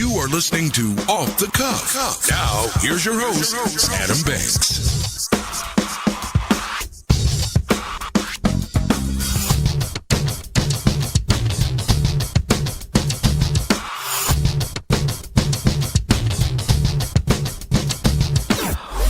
You are listening to Off the Cuff. Now, here's your host, Adam Banks.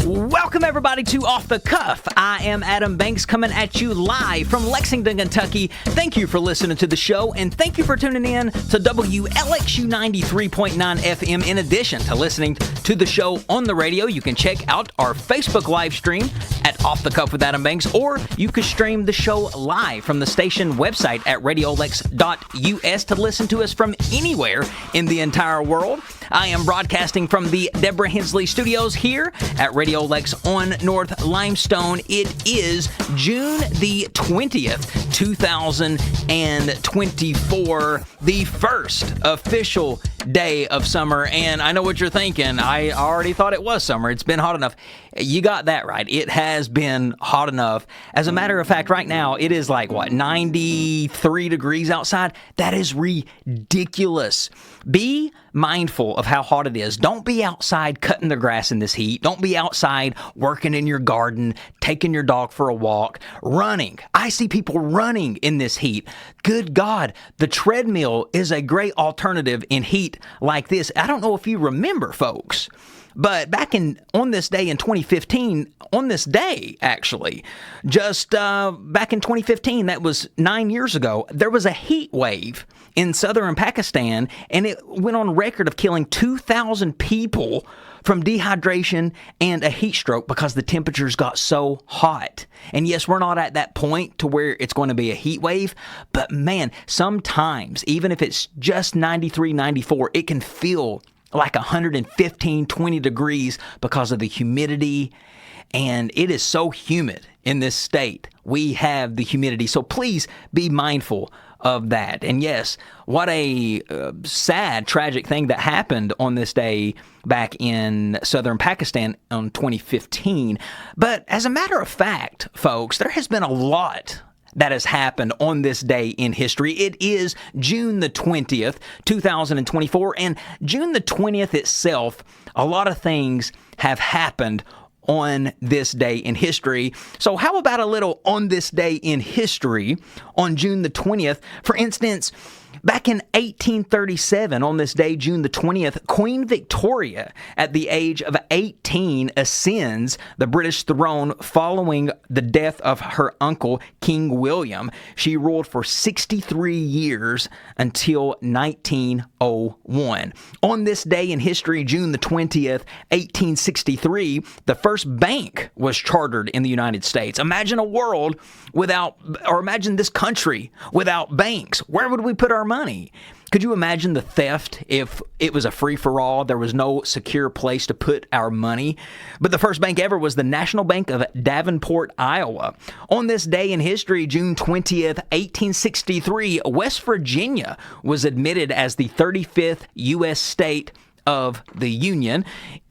Welcome, everybody, to Off the Cuff. I am Adam Banks, coming at you live from Lexington, Kentucky. Thank you for listening to the show, and thank you for tuning in to WLXU 93.9 FM. In addition to listening to the show on the radio, you can check out our Facebook live stream at Off the Cuff with Adam Banks, or you can stream the show live from the station website at radiolex.us to listen to us from anywhere in the entire world. I am broadcasting from the Deborah Hensley Studios here at Radio Lex on North Limestone. It is June the 20th, 2024, the first official day of summer. And I know what you're thinking. I already thought it was summer. It's been hot enough. You got that right. It has been hot enough. As a matter of fact, right now, it is like, 93 degrees outside? That is ridiculous. Be mindful of how hot it is. Don't be outside cutting the grass in this heat. Don't be outside working in your garden, taking your dog for a walk, running. I see people running in this heat. Good God, the treadmill is a great alternative in heat like this. I don't know if you remember, folks, but on this day in 2015, on this day, actually, just back in 2015, that was 9 years ago, there was a heat wave in southern Pakistan, and it went on record of killing 2,000 people from dehydration and a heat stroke because the temperatures got so hot. And yes, we're not at that point to where it's going to be a heat wave, but man, sometimes, even if it's just 93, 94, it can feel like 115, 20 degrees because of the humidity, and it is so humid in this state. We have the humidity, so please be mindful of that. And yes, what a sad, tragic thing that happened on this day back in southern Pakistan in 2015. But as a matter of fact, folks, there has been a lot that has happened on this day in history. It is June the 20th, 2024, and June the 20th itself, a lot of things have happened on this day in history. So how about a little on this day in history on June the 20th? For instance, back in 1837, on this day, June the 20th, Queen Victoria, at the age of 18, ascends the British throne following the death of her uncle, King William. She ruled for 63 years until 1901. On this day in history, June the 20th, 1863, the first bank was chartered in the United States. Imagine a world imagine this country without banks. Where would we put our money? Could you imagine the theft if it was a free-for-all? There was no secure place to put our money. But the first bank ever was the National Bank of Davenport, Iowa. On this day in history, June 20th, 1863, West Virginia was admitted as the 35th U.S. state of the Union.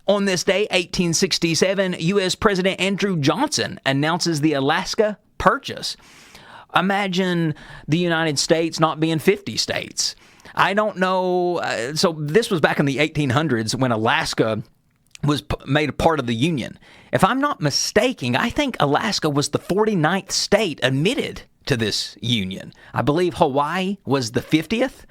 On this day, 1867, U.S. President Andrew Johnson announces the Alaska Purchase. Imagine the United States not being 50 states. I don't know. So this was back in the 1800s when Alaska was made a part of the Union. If I'm not mistaken, I think Alaska was the 49th state admitted to this union. I believe Hawaii was the 50th.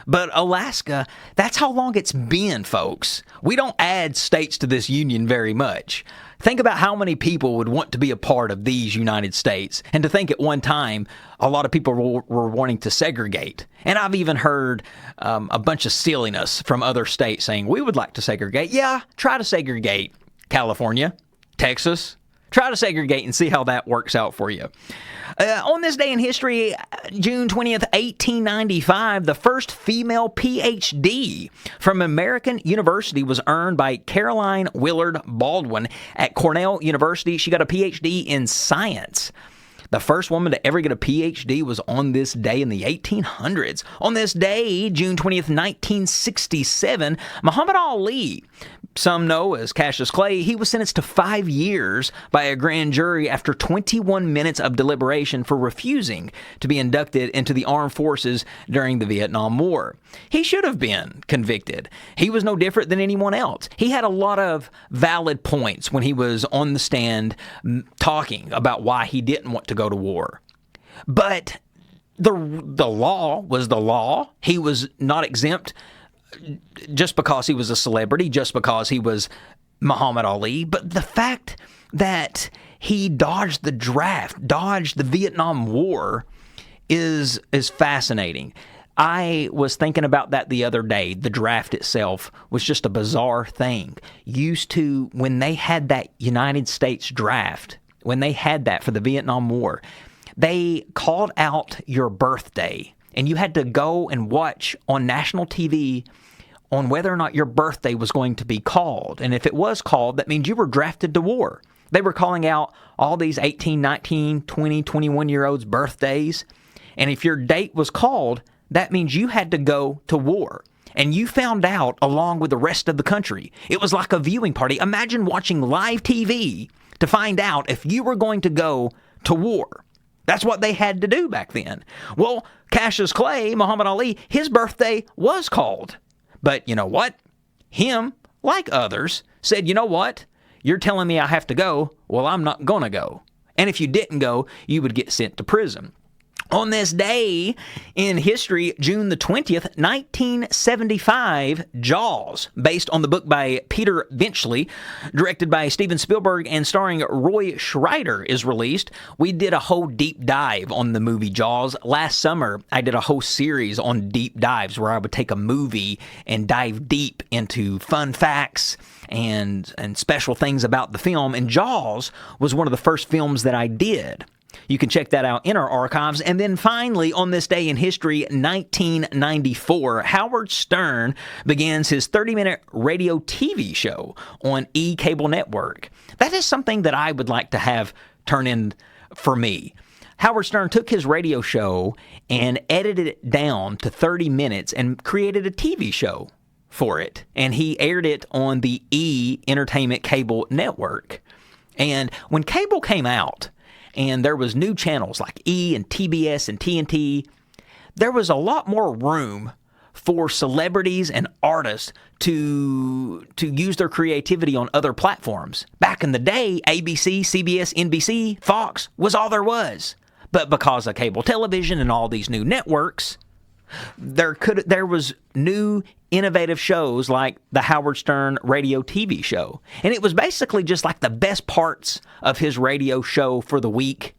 But Alaska, that's how long it's been, folks. We don't add states to this union very much. Think about how many people would want to be a part of these United States. And to think at one time, a lot of people were wanting to segregate. And I've even heard a bunch of silliness from other states saying, we would like to segregate. Yeah, try to segregate California, Texas. Try to segregate and see how that works out for you. On this day in history, June 20th, 1895, the first female PhD from American University was earned by Caroline Willard Baldwin at Cornell University. She got a PhD in science. The first woman to ever get a PhD was on this day in the 1800s. On this day, June 20th, 1967, Muhammad Ali some know as Cassius Clay, he was sentenced to 5 years by a grand jury after 21 minutes of deliberation for refusing to be inducted into the armed forces during the Vietnam War. He should have been convicted. He was no different than anyone else. He had a lot of valid points when he was on the stand talking about why he didn't want to go to war. But the law was the law. He was not exempt just because he was a celebrity, just because he was Muhammad Ali. But the fact that he dodged the draft, dodged the Vietnam War is fascinating. I was thinking about that the other day. The draft itself was just a bizarre thing. Used to, when they had that United States draft, when they had that for the Vietnam War, they called out your birthday, and you had to go and watch on national TV on whether or not your birthday was going to be called. And if it was called, that means you were drafted to war. They were calling out all these 18, 19, 20, 21-year-olds' birthdays. And if your date was called, that means you had to go to war. And you found out along with the rest of the country. It was like a viewing party. Imagine watching live TV to find out if you were going to go to war. That's what they had to do back then. Well, Cassius Clay, Muhammad Ali, his birthday was called. But you know what? Him, like others, said, you know what? You're telling me I have to go. Well, I'm not going to go. And if you didn't go, you would get sent to prison. On this day in history, June the 20th, 1975, Jaws, based on the book by Peter Benchley, directed by Steven Spielberg and starring Roy Scheider, is released. We did a whole deep dive on the movie Jaws. Last summer, I did a whole series on deep dives where I would take a movie and dive deep into fun facts and special things about the film. And Jaws was one of the first films that I did. You can check that out in our archives. And then finally, on this day in history, 1994, Howard Stern begins his 30-minute radio TV show on E! Cable Network. That is something that I would like to have turn in for me. Howard Stern took his radio show and edited it down to 30 minutes and created a TV show for it. And he aired it on the E! Entertainment Cable Network. And when cable came out, and there was new channels like E! and TBS and TNT, there was a lot more room for celebrities and artists to use their creativity on other platforms. Back in the day, ABC, CBS, NBC, Fox was all there was. But because of cable television and all these new networks, there was new innovative shows like the Howard Stern radio TV show. And it was basically just like the best parts of his radio show for the week,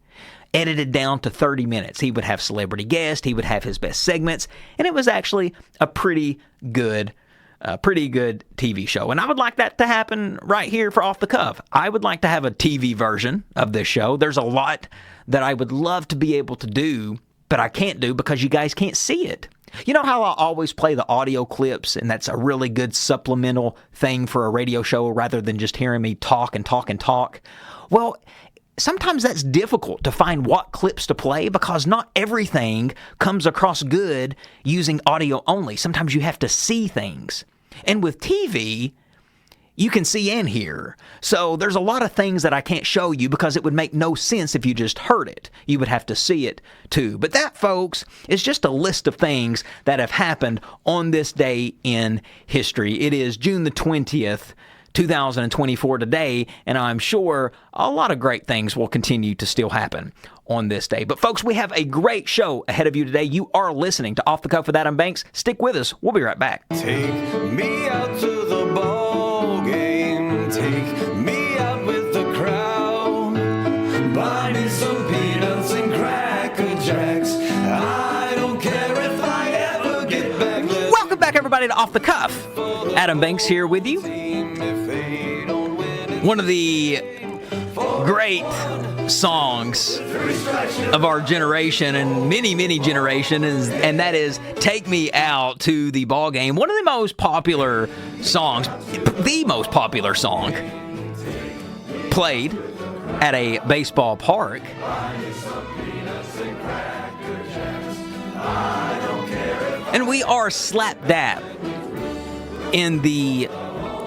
edited down to 30 minutes. He would have celebrity guests, he would have his best segments, and it was actually a pretty good TV show. And I would like that to happen right here for Off the Cuff. I would like to have a TV version of this show. There's a lot that I would love to be able to do, but I can't do because you guys can't see it. You know how I always play the audio clips, and that's a really good supplemental thing for a radio show rather than just hearing me talk and talk and talk? Well, sometimes that's difficult to find what clips to play because not everything comes across good using audio only. Sometimes you have to see things. And with TV, you can see and hear. So there's a lot of things that I can't show you because it would make no sense if you just heard it. You would have to see it too. But that, folks, is just a list of things that have happened on this day in history. It is June the 20th, 2024 today, and I'm sure a lot of great things will continue to still happen on this day. But folks, we have a great show ahead of you today. You are listening to Off the Cuff with Adam Banks. Stick with us. We'll be right back. Take me out to the ball game. Take me out with the crowd. Buy me some peanuts and Cracker Jacks. I don't care if I ever get back. Welcome back, everybody, to Off the Cuff. Adam Banks here with you. One of the great songs of our generation and many generations, and that is Take Me Out to the Ball Game. One of the most popular songs, the most popular song played at a baseball park. And we are slap dab in the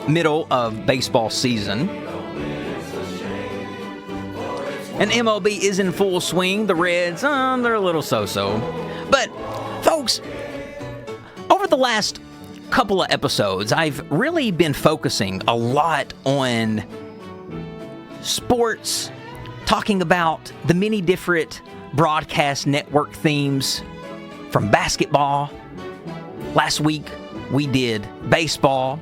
middle of baseball season. And MLB is in full swing. The Reds, they're a little so-so. But, folks, over the last couple of episodes, I've really been focusing a lot on sports, talking about the many different broadcast network themes from basketball. Last week, we did baseball.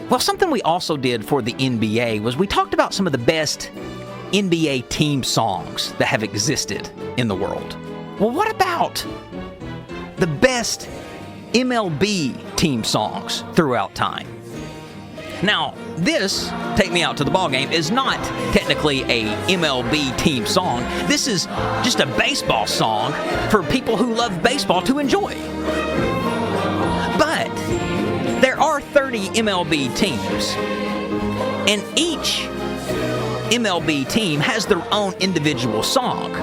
Well, something we also did for the NBA was we talked about some of the best NBA team songs that have existed in the world. Well, what about the best MLB team songs throughout time? Now, this, Take Me Out to the Ball Game, is not technically a MLB team song. This is just a baseball song for people who love baseball to enjoy. But there are 30 MLB teams, and each MLB team has their own individual song.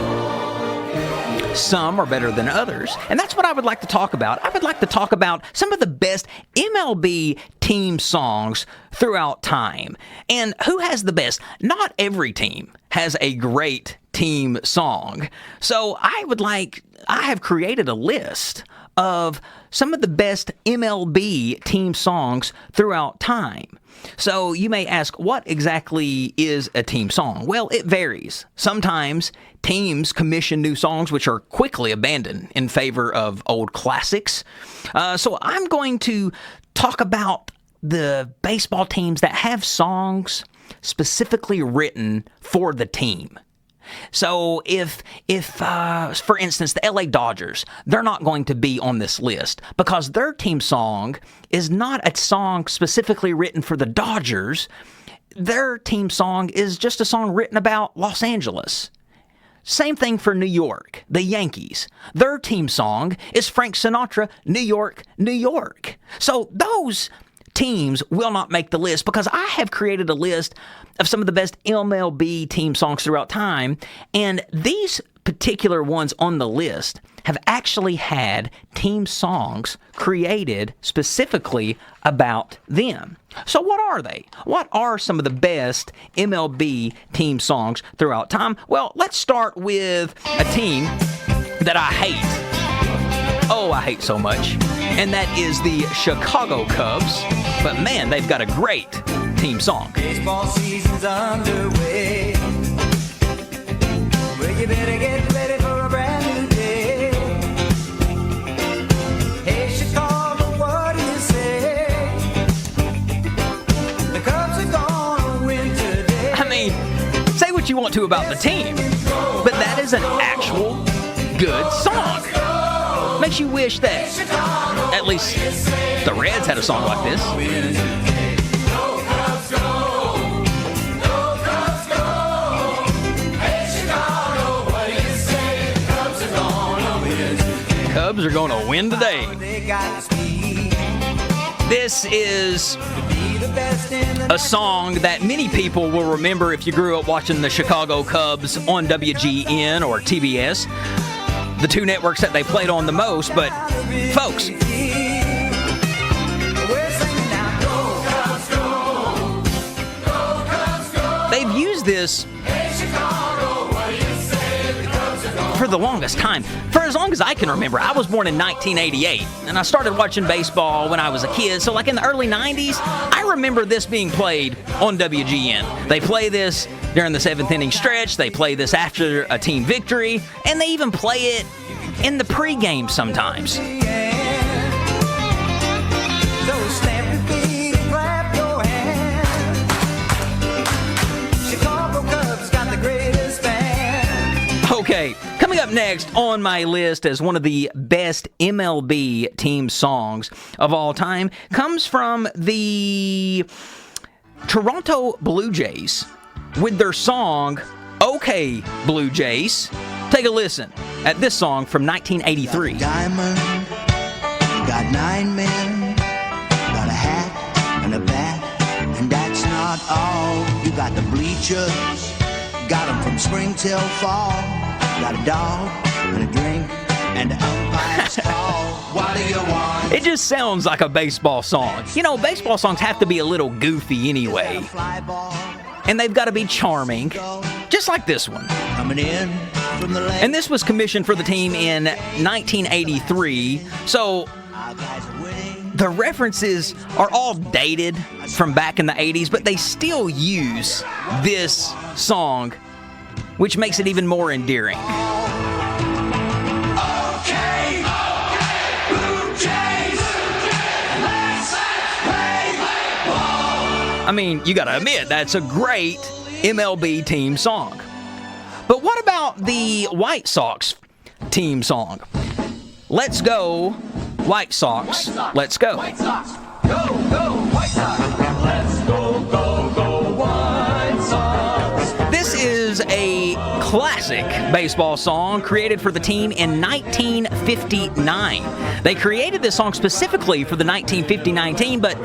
Some are better than others, and that's what I would like to talk about. I would like to talk about some of the best MLB team songs throughout time. And who has the best? Not every team has a great team song. So I have created a list of some of the best MLB team songs throughout time. So you may ask, what exactly is a team song? Well, it varies. Sometimes teams commission new songs which are quickly abandoned in favor of old classics. So I'm going to talk about the baseball teams that have songs specifically written for the team. So if for instance, the LA Dodgers, they're not going to be on this list because their team song is not a song specifically written for the Dodgers. Their team song is just a song written about Los Angeles. Same thing for New York, the Yankees. Their team song is Frank Sinatra, New York, New York. So those teams will not make the list because I have created a list of some of the best MLB team songs throughout time, and these particular ones on the list have actually had team songs created specifically about them. So what are they? What are some of the best MLB team songs throughout time? Well, let's start with a team that I hate. Oh, I hate so much. And that is the Chicago Cubs. But man, they've got a great team song. Baseball season's underway. Well, you better get ready for a brand new day. Hey, Chicago, what do you say? The Cubs are gonna win today. I mean, say what you want to about the team, but that is an actual good song. Makes you wish that at least the Reds had a song like this. Cubs are going to win today. This is a song that many people will remember if you grew up watching the Chicago Cubs on WGN or TBS, the two networks that they played on the most. But folks, they've used this for the longest time. For as long as I can remember. I was born in 1988, and I started watching baseball when I was a kid. So like in the early 90s, I remember this being played on WGN. They play this during the seventh inning stretch. They play this after a team victory, and they even play it in the pregame sometimes. So stamp your feet and clap your hands. Chicago Cubs got the greatest fans. Okay, coming up next on my list as one of the best MLB team songs of all time comes from the Toronto Blue Jays with their song, Okay, Blue Jays. Take a listen at this song from 1983. Diamond, got 9 men, got a hat and a bat, and that's not all. You got the bleachers, got 'em from spring till fall. Got a dog and a drink and the umpires call. What do you want? It just sounds like a baseball song. You know, baseball songs have to be a little goofy anyway. Fly ball And they've got to be charming, just like this one. coming in from the left. And this was commissioned for the team in 1983. So Our guys are winning. the references are all dated from back in the 80s, but they still use this song, which makes it even more endearing. Okay, Blue Jays, let's play ball. I mean, you gotta admit, that's a great MLB team song. But what about the White Sox team song? Let's go, White Sox, let's go. White Sox, go, go, White Sox. Let's go, go, go, White Sox. This is a classic baseball song created for the team in 1959. They created this song specifically for the 1959 team, but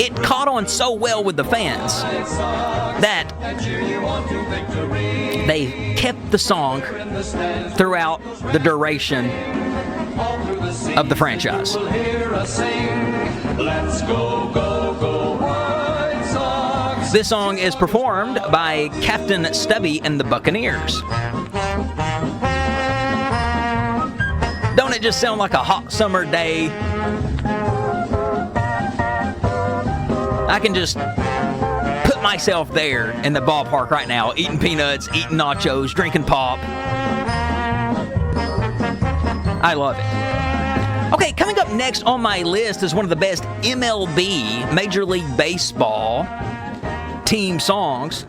it caught on so well with the fans that they kept the song throughout the duration of the franchise. Hear us sing. Let's go, go, go, White Sox. This song is performed by Captain Stubby and the Buccaneers. Don't it just sound like a hot summer day? I can just put myself there in the ballpark right now, eating peanuts, eating nachos, drinking pop. I love it. Okay, coming up next on my list is one of the best MLB, Major League Baseball team songs.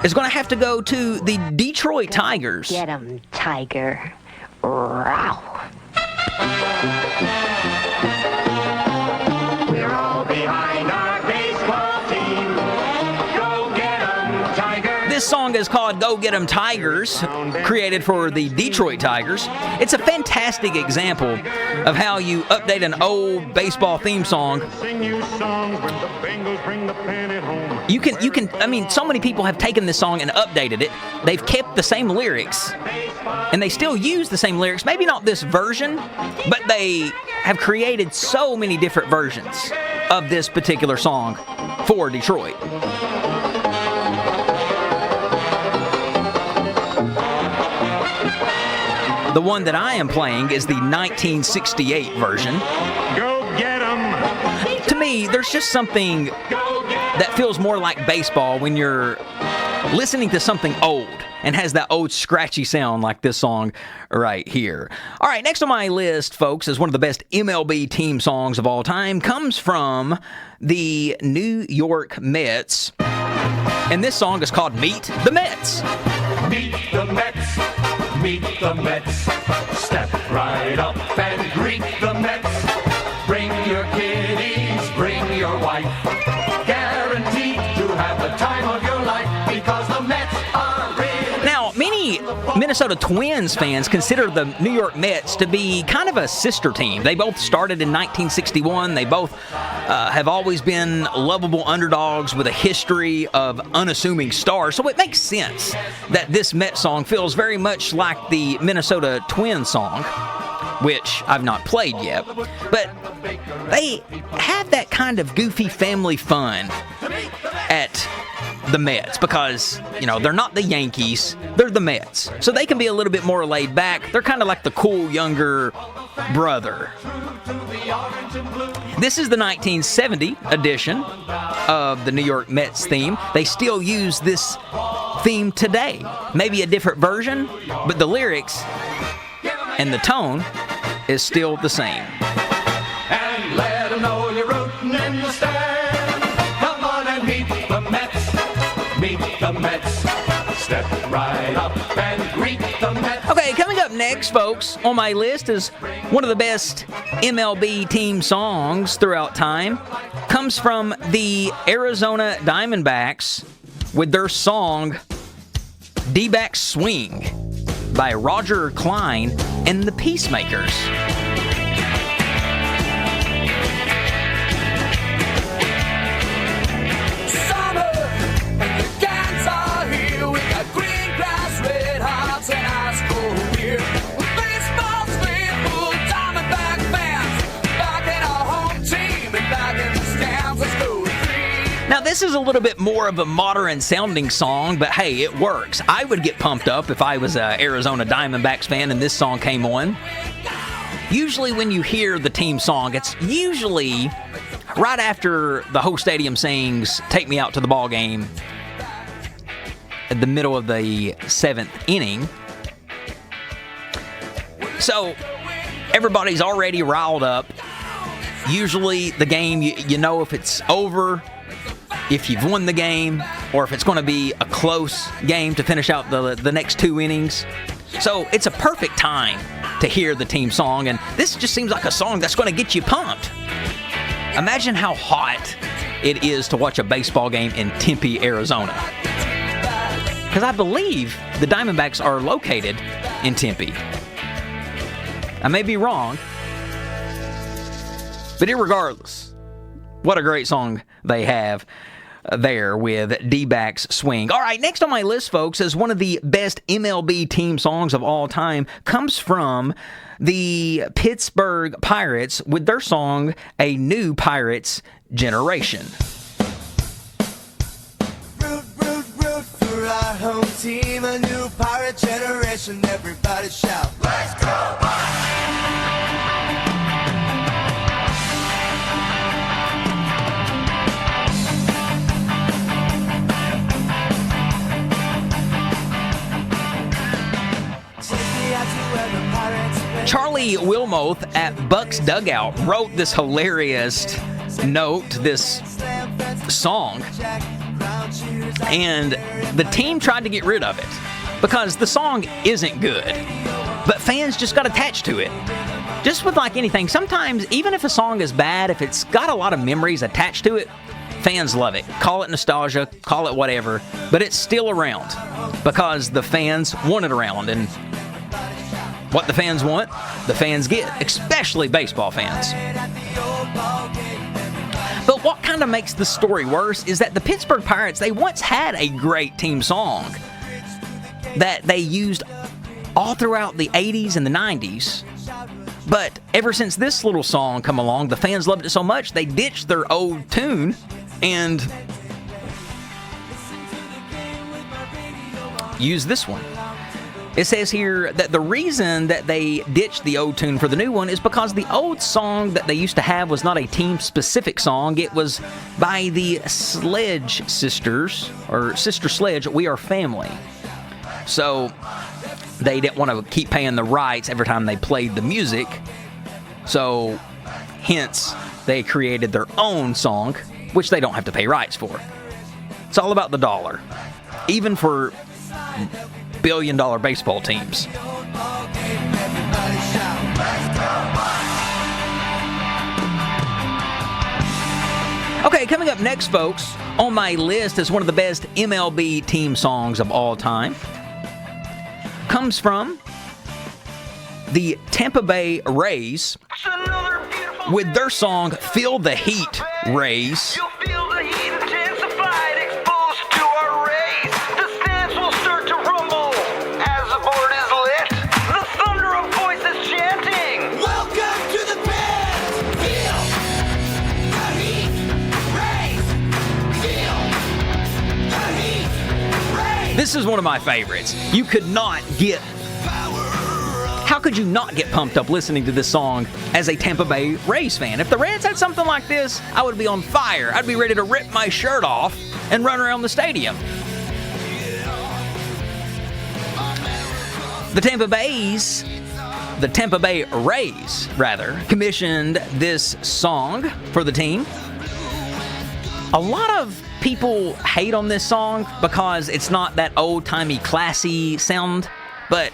Is going to have to go to the Detroit Tigers. Get 'em, Tiger. Row. We're all behind our baseball team. Go get 'em, Tiger. This song is called Go Get 'Em Tigers, created for the Detroit Tigers. It's a fantastic example of how you update an old baseball theme song. Sing you songs when the Bengals bring the pennant home. I mean, so many people have taken this song and updated it. They've kept the same lyrics, and they still use the same lyrics. Maybe not this version, but they have created so many different versions of this particular song for Detroit. The one that I am playing is the 1968 version. Go get 'em. To me, there's just something that feels more like baseball when you're listening to something old and has that old scratchy sound like this song right here. All right, next on my list, folks, is one of the best MLB team songs of all time. Comes from the New York Mets. And this song is called Meet the Mets. Meet the Mets. Meet the Mets. Step right up and greet the Mets. Bring your kiddies, bring your wife. Guaranteed to have the time of your life because the Mets are really. Now, many Minnesota Twins fans consider the New York Mets to be kind of a sister team. They both started in 1961. They both have always been lovable underdogs with a history of unassuming stars. So it makes sense that this Mets song feels very much like the Minnesota Twins song, which I've not played yet. But they have that kind of goofy family fun at the Mets because, you know, they're not the Yankees, they're the Mets. So they can be a little bit more laid back. They're kind of like the cool younger brother. This is the 1970 edition of the New York Mets theme. They still use this theme today. Maybe a different version, but the lyrics and the tone is still the same. And let them know you're rooting in the stand. Come on and meet the Mets. Meet the Mets. Step right up and greet the Mets. Okay, coming up next, folks, on my list is one of the best MLB team songs throughout time. Comes from the Arizona Diamondbacks with their song D-Back Swing by Roger Clyne and the Peacemakers. Summer and the cans are here. We got green grass, red hops, and ice cold beer. Baseball's Now, this is a little bit more of a modern-sounding song, but hey, it works. I would get pumped up if I was an Arizona Diamondbacks fan and this song came on. Usually when you hear the team song, it's usually right after the whole stadium sings "Take Me Out to the Ball Game" at the middle of the 7th inning. So everybody's already riled up. Usually the game, you know if it's over, if you've won the game, or if it's going to be a close game to finish out the next 2 innings. So it's a perfect time to hear the team song, and this just seems like a song that's going to get you pumped. Imagine how hot it is to watch a baseball game in Tempe, Arizona. Because I believe the Diamondbacks are located in Tempe. I may be wrong, but irregardless, what a great song they have there with D-Backs Swing. All right, next on my list, folks, is one of the best MLB team songs of all time. Comes from the Pittsburgh Pirates with their song, A New Pirates Generation. Root, root, root for our home team, a new pirate generation. Everybody shout, let's go, Charlie Wilmoth at Buck's Dugout wrote this hilarious note, this song, and the team tried to get rid of it because the song isn't good, but fans just got attached to it. Just with like anything, sometimes even if a song is bad, if it's got a lot of memories attached to it, fans love it. Call it nostalgia, call it whatever, but it's still around because the fans want it around, and what the fans want, the fans get, especially baseball fans. But what kind of makes the story worse is that the Pittsburgh Pirates, they once had a great team song that they used all throughout the 80s and the 90s. But ever since this little song come along, the fans loved it so much, they ditched their old tune and used this one. It says here that the reason that they ditched the old tune for the new one is because the old song that they used to have was not a team-specific song. It was by the Sledge Sisters, or Sister Sledge, We Are Family. So they didn't want to keep paying the rights every time they played the music. So hence, they created their own song, which they don't have to pay rights for. It's all about the dollar. Even for billion-dollar baseball teams. Okay, coming up next, folks, on my list is one of the best MLB team songs of all time. Comes from the Tampa Bay Rays with their song, Feel the Heat, Rays. This is one of my favorites. You could not get... How could you not get pumped up listening to this song as a Tampa Bay Rays fan? If the Reds had something like this, I would be on fire. I'd be ready to rip my shirt off and run around the stadium. The Tampa Bay Rays, commissioned this song for the team. A lot of people hate on this song because it's not that old-timey, classy sound, but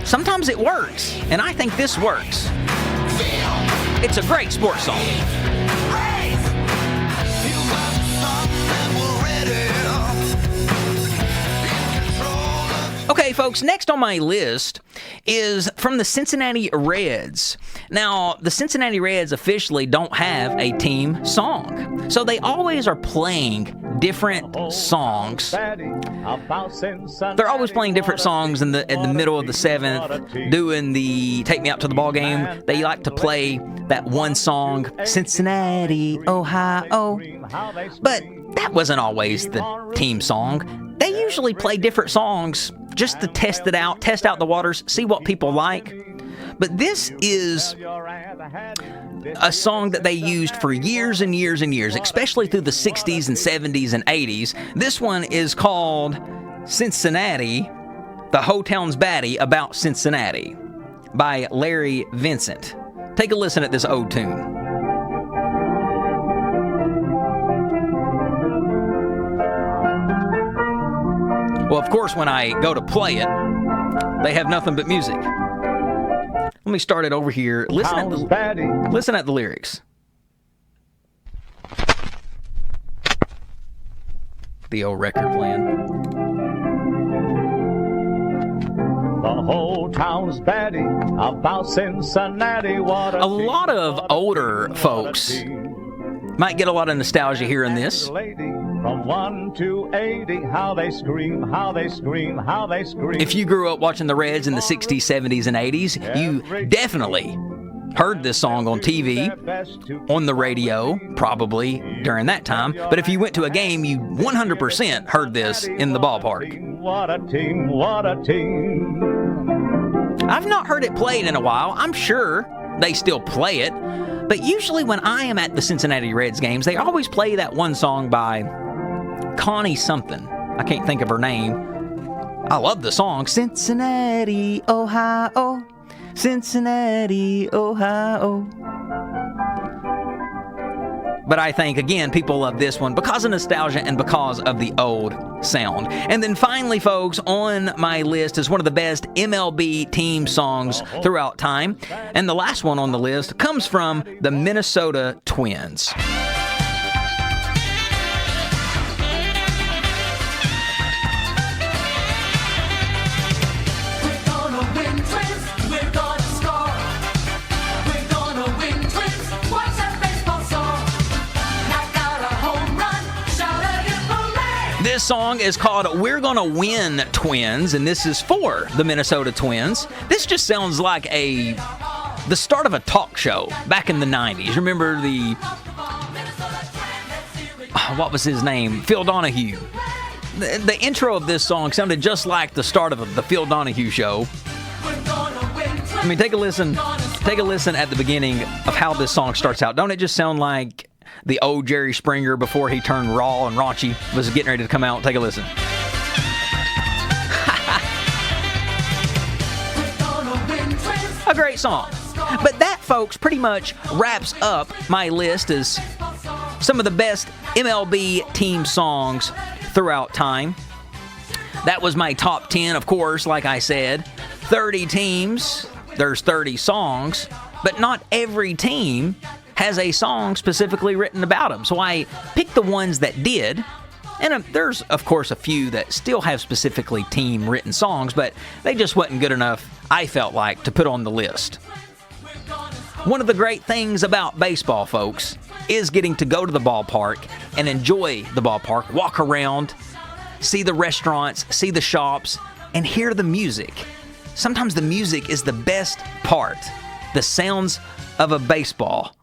sometimes it works, and I think this works. It's a great sports song. Okay, folks, next on my list is from the Cincinnati Reds. Now, the Cincinnati Reds officially don't have a team song, so they always are playing different songs. They're always playing different songs in the middle of the seventh, doing the Take Me Out to the Ball Game. They like to play that one song, Cincinnati, Ohio. But that wasn't always the team song. They usually play different songs just to test it out, test out the waters, see what people like. But this is a song that they used for years and years and years, especially through the 60s and 70s and 80s. This one is called Cincinnati, the Ho-Town's Baddie About Cincinnati by Larry Vincent. Take a listen at this old tune. Well, of course, when I go to play it, they have nothing but music. Let me start it over here. Listen at the lyrics. The old record playing. The whole town's baddie about Cincinnati. What a lot of older folks might get a lot of nostalgia hearing this. From 1 to 80, how they scream, how they scream, how they scream. If you grew up watching the Reds in the 60s, 70s, and 80s, you definitely heard this song on TV, on the radio, probably during that time. But if you went to a game, you 100% heard this in the ballpark. What a team, what a team. I've not heard it played in a while. I'm sure they still play it. But usually when I am at the Cincinnati Reds games, they always play that one song by Connie something. I can't think of her name. I love the song. Cincinnati, Ohio. Cincinnati, Ohio. But I think, again, people love this one because of nostalgia and because of the old sound. And then finally, folks, on my list is one of the best MLB team songs throughout time. And the last one on the list comes from the Minnesota Twins. This song is called We're Gonna Win Twins, and this is for the Minnesota Twins. This just sounds like the start of a talk show back in the 90s. Remember what was his name? Phil Donahue. The intro of this song sounded just like the start of the Phil Donahue show. I mean, take a listen at the beginning of how this song starts out. Don't it just sound like the old Jerry Springer before he turned raw and raunchy was getting ready to come out? Take a listen. A great song. But that, folks, pretty much wraps up my list as some of the best MLB team songs throughout time. That was my top 10, of course, like I said. 30 teams, there's 30 songs, but not every team has a song specifically written about them. So I picked the ones that did, and there's, of course, a few that still have specifically team-written songs, but they just wasn't good enough, I felt like, to put on the list. One of the great things about baseball, folks, is getting to go to the ballpark and enjoy the ballpark, walk around, see the restaurants, see the shops, and hear the music. Sometimes the music is the best part. The sounds of a baseball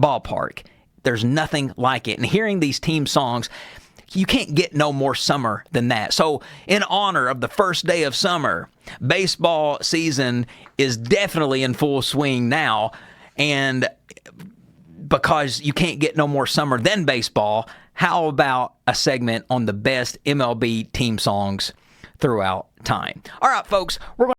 ballpark. There's nothing like it. And hearing these team songs, you can't get no more summer than that. So in honor of the first day of summer, baseball season is definitely in full swing now. And because you can't get no more summer than baseball, how about a segment on the best MLB team songs throughout time? All right, folks, we're going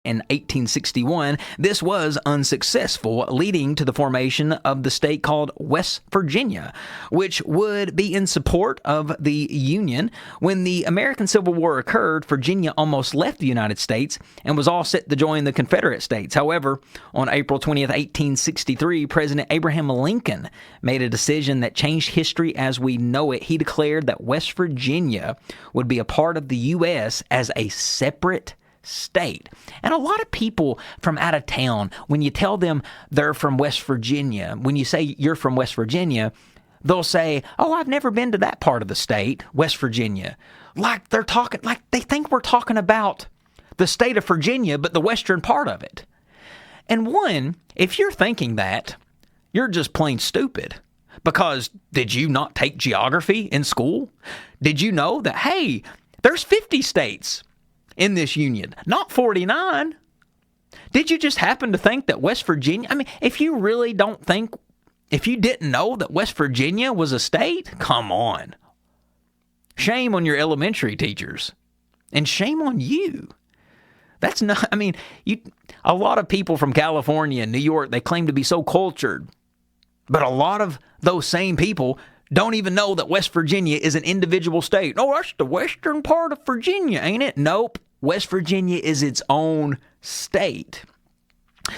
in 1861. This was unsuccessful, leading to the formation of the state called West Virginia, which would be in support of the Union. When the American Civil War occurred, Virginia almost left the United States and was all set to join the Confederate States. However, on April 20th, 1863, President Abraham Lincoln made a decision that changed history as we know it. He declared that West Virginia would be a part of the U.S. as a separate state. And a lot of people from out of town, when you tell them they're from West Virginia, when you say you're from West Virginia, they'll say, "Oh, I've never been to that part of the state, West Virginia." Like they think we're talking about the state of Virginia, but the western part of it. And one, if you're thinking that, you're just plain stupid. Because did you not take geography in school? Did you know that, hey, there's 50 states in this union, not 49. Did you just happen to think that West Virginia, if you didn't know that West Virginia was a state, come on. Shame on your elementary teachers. And shame on you. That's not, a lot of people from California and New York, they claim to be so cultured. But a lot of those same people don't even know that West Virginia is an individual state. Oh, that's the western part of Virginia, ain't it? Nope. West Virginia is its own state.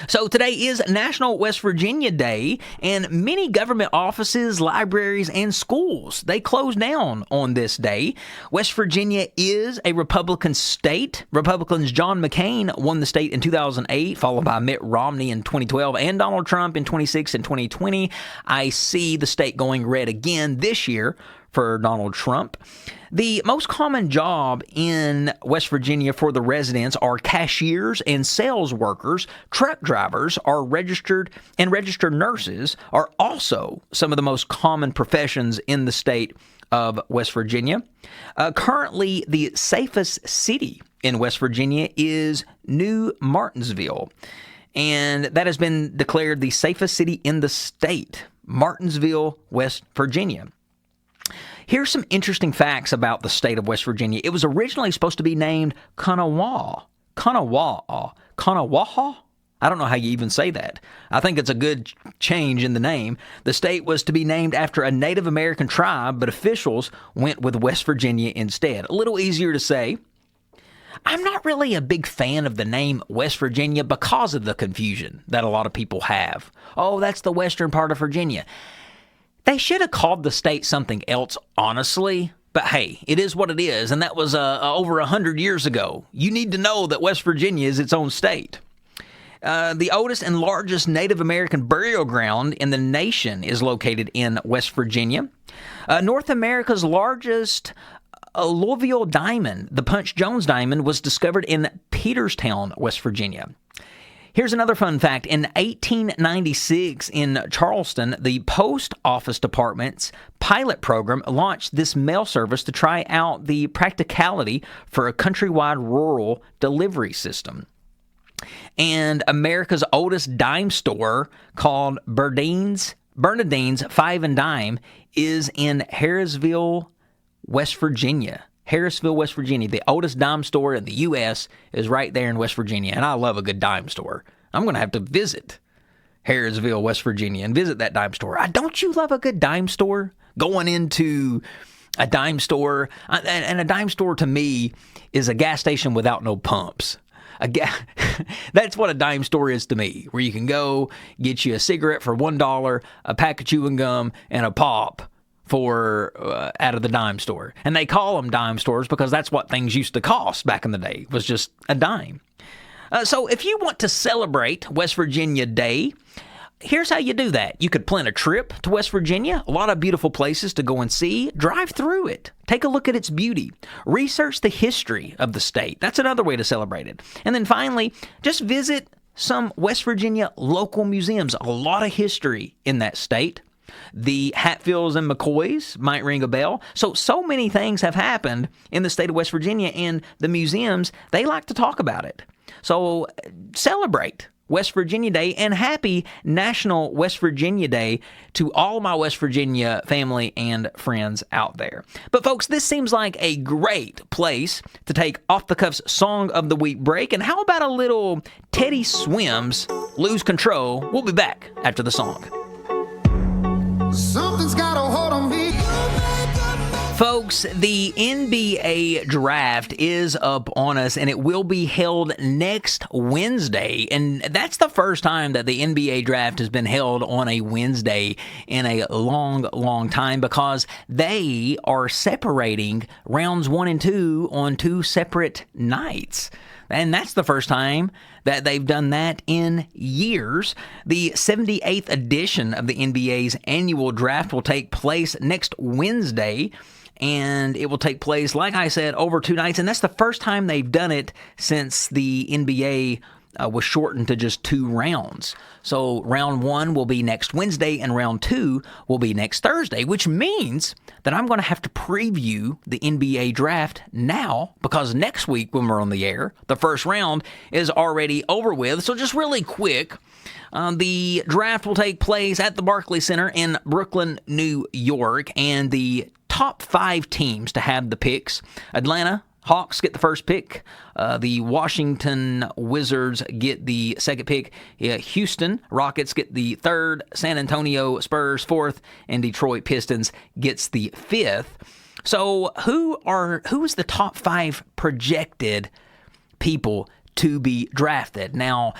So today is National West Virginia Day, and many government offices, libraries, and schools, they close down on this day. West Virginia is a Republican state. Republicans John McCain won the state in 2008, followed by Mitt Romney in 2012 and Donald Trump in 2016 and 2020. I see the state going red again this year for Donald Trump. The most common job in West Virginia for the residents are cashiers and sales workers. Truck drivers are registered nurses are also some of the most common professions in the state of West Virginia. Currently, the safest city in West Virginia is New Martinsville, and that has been declared the safest city in the state, Martinsville, West Virginia. Here's some interesting facts about the state of West Virginia. It was originally supposed to be named Kanawha. I don't know how you even say that. I think it's a good change in the name. The state was to be named after a Native American tribe, but officials went with West Virginia instead. A little easier to say. I'm not really a big fan of the name West Virginia because of the confusion that a lot of people have. Oh, that's the western part of Virginia. They should have called the state something else, honestly. But hey, it is what it is, and that was over 100 years ago. You need to know that West Virginia is its own state. The oldest and largest Native American burial ground in the nation is located in West Virginia. North America's largest alluvial diamond, the Punch Jones Diamond, was discovered in Peterstown, West Virginia. Here's another fun fact. In 1896 in Charleston, the Post Office Department's pilot program launched this mail service to try out the practicality for a countrywide rural delivery system. And America's oldest dime store, called Bernadine's 5 and Dime, is in Harrisville, West Virginia. Harrisville, West Virginia. The oldest dime store in the U.S. is right there in West Virginia, and I love a good dime store. I'm going to have to visit Harrisville, West Virginia, and visit that dime store. Don't you love a good dime store? Going into a dime store, and a dime store to me is a gas station without no pumps. That's what a dime store is to me, where you can go get you a cigarette for $1, a pack of chewing gum, and a pop for out of the dime store. And they call them dime stores because that's what things used to cost back in the day, was just a dime. So if you want to celebrate West Virginia Day, here's how you do that. You could plan a trip to West Virginia, a lot of beautiful places to go and see. Drive through it. Take a look at its beauty. Research the history of the state. That's another way to celebrate it. And then finally, just visit some West Virginia local museums. A lot of history in that state. The Hatfields and McCoys might ring a bell. So many things have happened in the state of West Virginia, and the museums, they like to talk about it. So celebrate West Virginia Day, and happy National West Virginia Day to all my West Virginia family and friends out there. But folks, this seems like a great place to take Off the Cuff's Song of the Week break. And how about a little Teddy Swims, Lose Control? We'll be back after the song. Something's got a hold on me. Folks, the NBA draft is up on us, and it will be held next Wednesday. And that's the first time that the NBA draft has been held on a Wednesday in a long, long time, because they are separating rounds 1 and 2 on 2 separate nights. And that's the first time that they've done that in years. The 78th edition of the NBA's annual draft will take place next Wednesday. And it will take place, like I said, over 2 nights. And that's the first time they've done it since the NBA was shortened to just 2 rounds. So round 1 will be next Wednesday and round 2 will be next Thursday, which means that I'm going to have to preview the NBA draft now, because next week when we're on the air, the first round is already over with. So just really quick, the draft will take place at the Barclays Center in Brooklyn, New York, and the top 5 teams to have the picks: Atlanta Hawks get the first pick. The Washington Wizards get the second pick. Houston Rockets get the third. San Antonio Spurs 4th, and Detroit Pistons gets the 5th. So who is the top 5 projected people to be drafted? Now,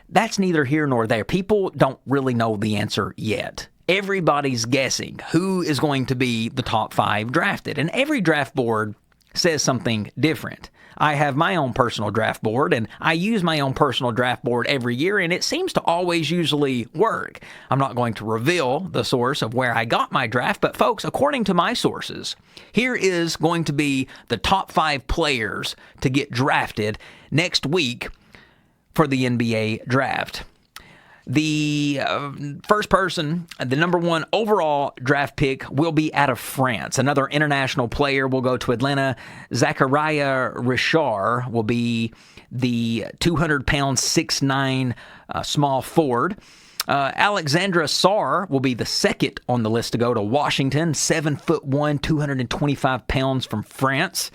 that's neither here nor there. People don't really know the answer yet. Everybody's guessing who is going to be the top 5 drafted, and every draft board says something different. I have my own personal draft board, and I use my own personal draft board every year, and it seems to always usually work. I'm not going to reveal the source of where I got my draft, but folks, according to my sources, here is going to be the top 5 players to get drafted next week for the NBA draft. The first person, the number 1 overall draft pick, will be out of France. Another international player will go to Atlanta. Zachariah Richard will be the 200-pound, 6'9" small forward. Alexandra Sarr will be the second on the list to go to Washington, 7'1", 225 pounds from France.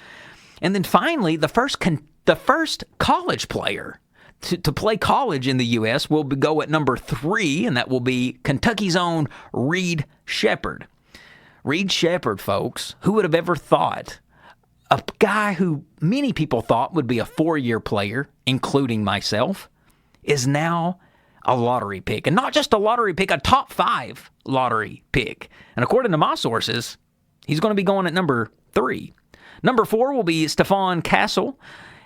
And then finally, the first college player to play college in the U.S. will go at number 3, and that will be Kentucky's own Reed Sheppard. Reed Sheppard, folks, who would have ever thought? A guy who many people thought would be a 4-year player, including myself, is now a lottery pick. And not just a lottery pick, a top 5 lottery pick. And according to my sources, he's going to be going at number 3. Number 4 will be Stephon Castle,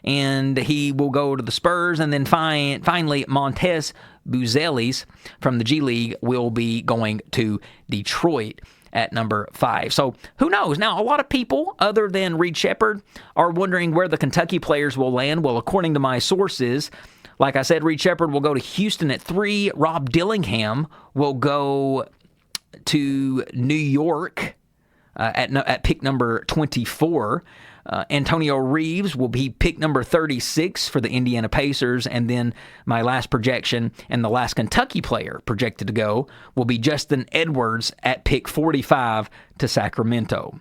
and he will go to the Spurs. And then finally, Montez Buzelis from the G League will be going to Detroit at number 5. So who knows? Now, a lot of people other than Reed Sheppard are wondering where the Kentucky players will land. Well, according to my sources, like I said, Reed Sheppard will go to Houston at 3. Rob Dillingham will go to New York at pick number 24. Antonio Reeves will be pick number 36 for the Indiana Pacers. And then my last projection and the last Kentucky player projected to go will be Justin Edwards at pick 45 to Sacramento.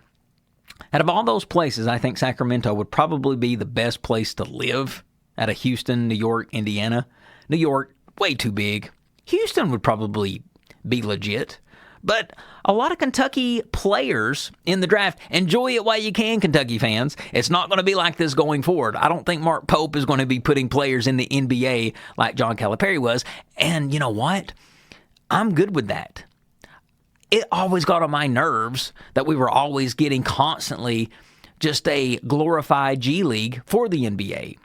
Out of all those places, I think Sacramento would probably be the best place to live out of Houston, New York, Indiana. New York, way too big. Houston would probably be legit. But a lot of Kentucky players in the draft, enjoy it while you can, Kentucky fans. It's not going to be like this going forward. I don't think Mark Pope is going to be putting players in the NBA like John Calipari was. And you know what? I'm good with that. It always got on my nerves that we were always getting constantly just a glorified G League for the NBA.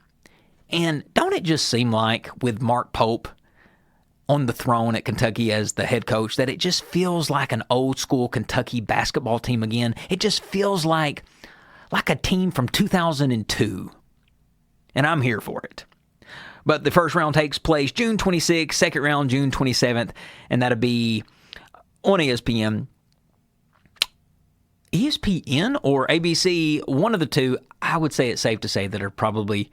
And don't it just seem like with Mark Pope on the throne at Kentucky as the head coach that it just feels like an old school Kentucky basketball team again? It just feels like a team from 2002. And I'm here for it. But the first round takes place June 26th, second round June 27th, and that'll be on ESPN. ESPN or ABC, one of the two. I would say it's safe to say that are probably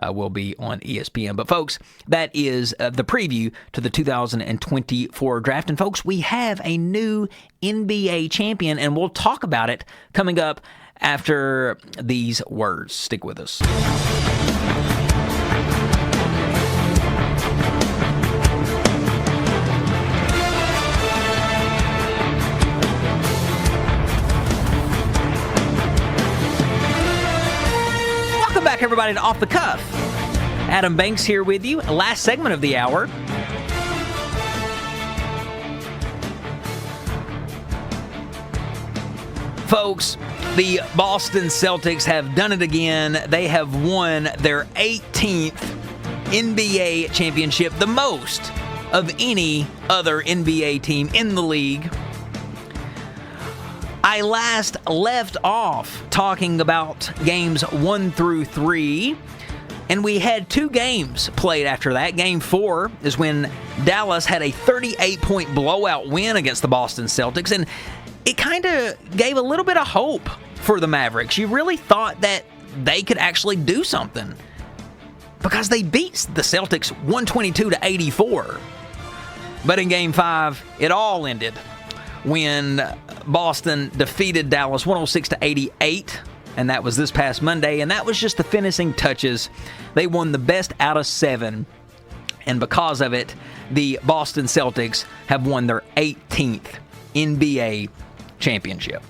will be on ESPN. But, folks, that is the preview to the 2024 draft. And, folks, we have a new NBA champion, and we'll talk about it coming up after these words. Stick with us. Back, everybody, to Off the Cuff. Adam Banks here with you. Last segment of the hour. Folks, the Boston Celtics have done it again. They have won their 18th NBA championship, the most of any other NBA team in the league. I last left off talking about games 1 through 3, and we had 2 games played after that. Game 4 is when Dallas had a 38-point blowout win against the Boston Celtics, and it kind of gave a little bit of hope for the Mavericks. You really thought that they could actually do something because they beat the Celtics 122-84. But in Game 5, it all ended when Boston defeated Dallas 106-88, and that was this past Monday, and that was just the finishing touches. They won the best out of 7, and because of it, the Boston Celtics have won their 18th NBA championship.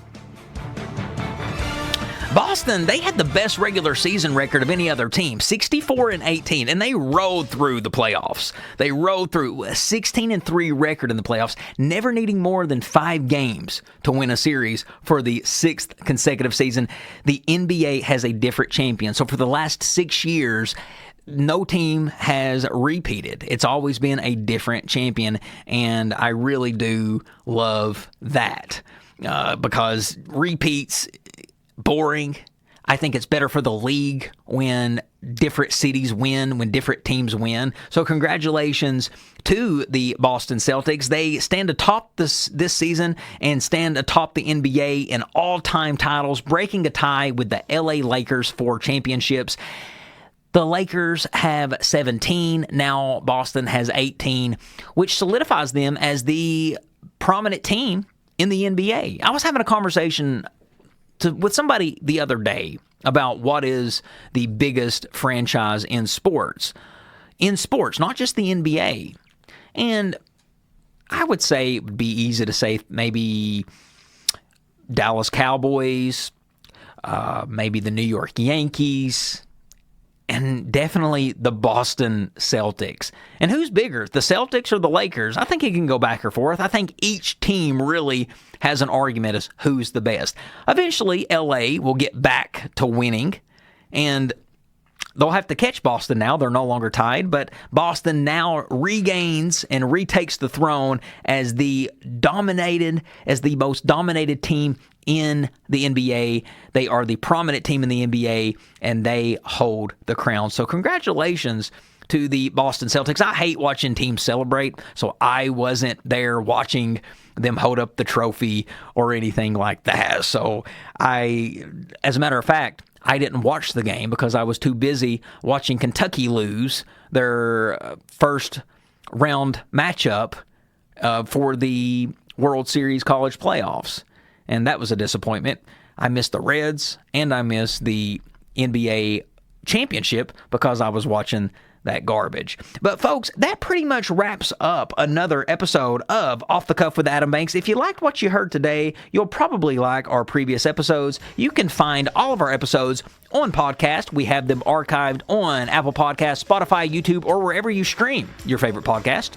Boston, they had the best regular season record of any other team, 64-18, and they rode through the playoffs. They rode through a 16-3 record in the playoffs, never needing more than 5 games to win a series for the 6th consecutive season. The NBA has a different champion. So for the last 6 years, no team has repeated. It's always been a different champion, and I really do love that because repeats, boring. I think it's better for the league when different cities win, when different teams win. So congratulations to the Boston Celtics. They stand atop this season and stand atop the NBA in all-time titles, breaking a tie with the LA Lakers for championships. The Lakers have 17. Now Boston has 18, which solidifies them as the prominent team in the NBA. I was having a conversation with somebody the other day about what is the biggest franchise in sports. In sports, not just the NBA. And I would say it would be easy to say maybe Dallas Cowboys, maybe the New York Yankees, and definitely the Boston Celtics. And who's bigger, the Celtics or the Lakers? I think it can go back or forth. I think each team really has an argument as who's the best. Eventually, LA will get back to winning, and they'll have to catch Boston now. They're no longer tied, but Boston now regains and retakes the throne as the most dominated team in the NBA. They are the prominent team in the NBA, and they hold the crown. So congratulations to the Boston Celtics. I hate watching teams celebrate, so I wasn't there watching them hold up the trophy or anything like that. So as a matter of fact, I didn't watch the game because I was too busy watching Kentucky lose their first round matchup for the World Series college playoffs. And that was a disappointment. I missed the Reds and I missed the NBA championship because I was watching that garbage. But folks, that pretty much wraps up another episode of Off the Cuff with Adam Banks. If you liked what you heard today, you'll probably like our previous episodes. You can find all of our episodes on podcast. We have them archived on Apple Podcasts, Spotify, YouTube, or wherever you stream your favorite podcast.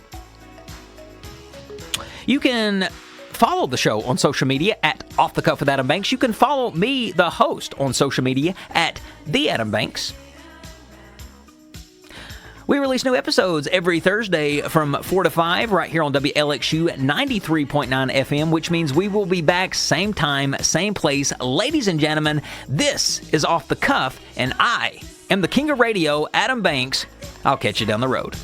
You can follow the show on social media at Off the Cuff with Adam Banks. You can follow me, the host, on social media at The Adam Banks. We release new episodes every Thursday from 4 to 5 right here on WLXU 93.9 FM, which means we will be back same time, same place. Ladies and gentlemen, this is Off the Cuff, and I am the king of radio, Adam Banks. I'll catch you down the road.